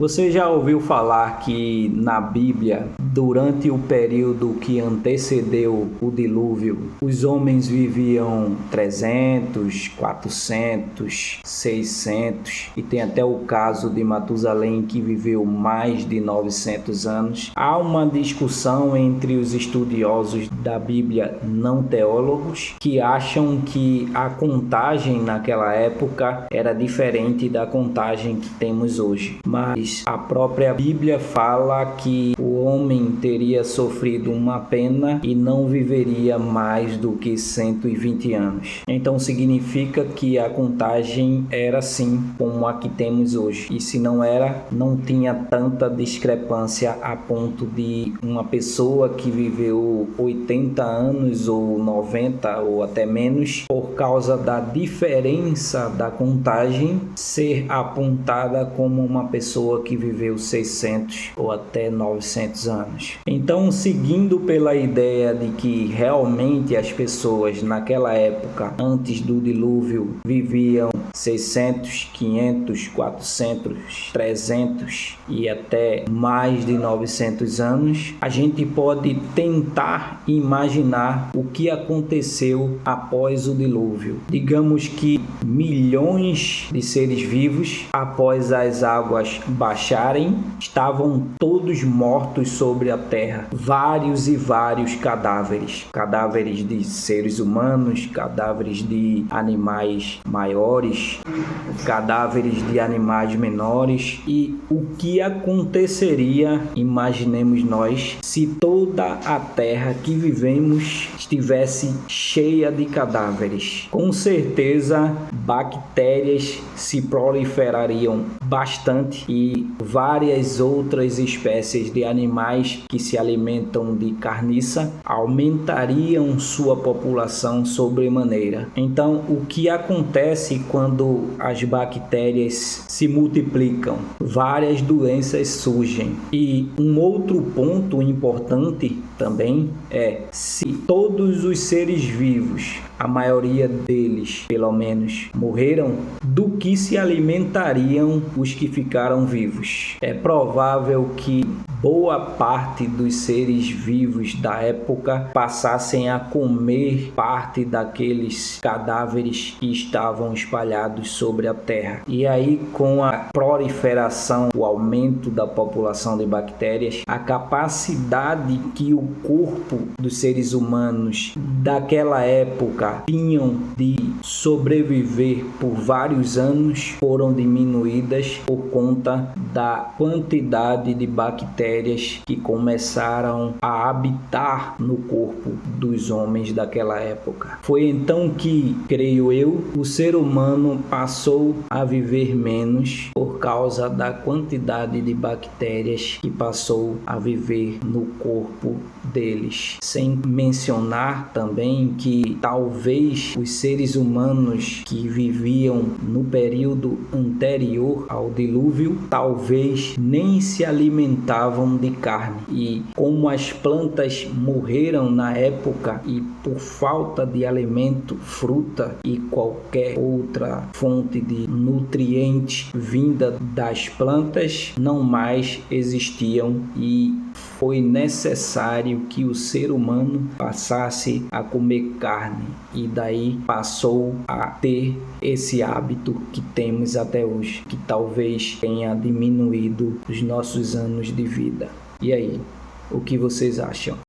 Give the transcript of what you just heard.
Você já ouviu falar que na Bíblia, durante o período que antecedeu o dilúvio, os homens viviam 300, 400, 600 e tem até o caso de Matusalém que viveu mais de 900 anos? Há uma discussão entre os estudiosos da Bíblia não teólogos que acham que a contagem naquela época era diferente da contagem que temos hoje. Mas a própria Bíblia fala que o homem teria sofrido uma pena e não viveria mais do que 120 anos. Então significa que a contagem era assim como a que temos hoje. E se não era, não tinha tanta discrepância a ponto de uma pessoa que viveu 80 anos ou 90 ou até menos, por causa da diferença da contagem, ser apontada como uma pessoa que viveu 600 ou até 900 anos. Então, seguindo pela ideia de que realmente as pessoas naquela época, antes do dilúvio, viviam 600, 500, 400, 300 e até mais de 900 anos, a gente pode tentar imaginar o que aconteceu após o dilúvio. Digamos que milhões de seres vivos, após as águas baixarem, estavam todos mortos sobre a terra. Vários e vários cadáveres. Cadáveres de seres humanos, cadáveres de animais maiores, cadáveres de animais menores. E o que aconteceria, imaginemos nós, se toda a terra que vivemos estivesse cheia de cadáveres? Com certeza, bactérias se proliferariam bastante e várias outras espécies de animais que se alimentam de carniça aumentariam sua população sobremaneira. Então, o que acontece quando as bactérias se multiplicam? Várias doenças surgem. E um outro ponto importante também é: se todos os seres vivos, a maioria deles, pelo menos, morreram, do que se alimentariam os que ficaram vivos? É provável que boa parte dos seres vivos da época passassem a comer parte daqueles cadáveres que estavam espalhados sobre a terra. E aí, com a proliferação, o aumento da população de bactérias, a capacidade que o corpo dos seres humanos daquela época tinham de sobreviver por vários anos foram diminuídas por conta da quantidade de bactérias que começaram a habitar no corpo dos homens daquela época. Foi então que, creio eu, o ser humano passou a viver menos por causa da quantidade de bactérias que passou a viver no corpo deles. Sem mencionar também que talvez os seres humanos que viviam no período anterior ao dilúvio talvez nem se alimentavam de carne, e como as plantas morreram na época e por falta de alimento, fruta e qualquer outra fonte de nutrientes vinda das plantas não mais existiam, e foi necessário que o ser humano passasse a comer carne, e daí passou a ter esse hábito que temos até hoje, que talvez tenha diminuído os nossos anos de vida. E aí, o que vocês acham?